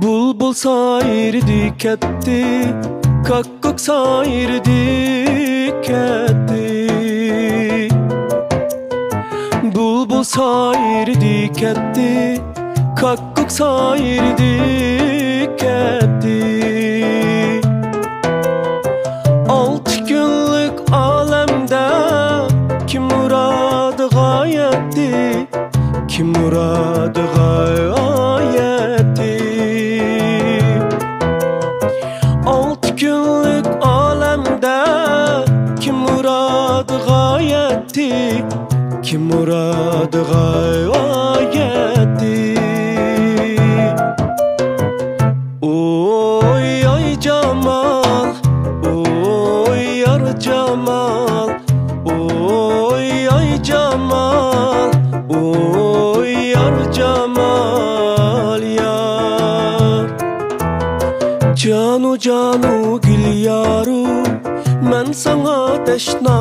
Bulbul sayırdı ketti, kakkuk sayırdı ketti. Bulbul sayırdı ketti, kakkuk sayırdı ketti. 6 günlük alemde kim muradı gayetti, kim muradı gayetti. 6 günlük alemde kim muradı gayetti, kim muradı gayetti. Oy ay Cemal, oy yar Cemal, oy ay Cemal, oy yar Cemal yar. Canu canu gül yaru, men sana teşna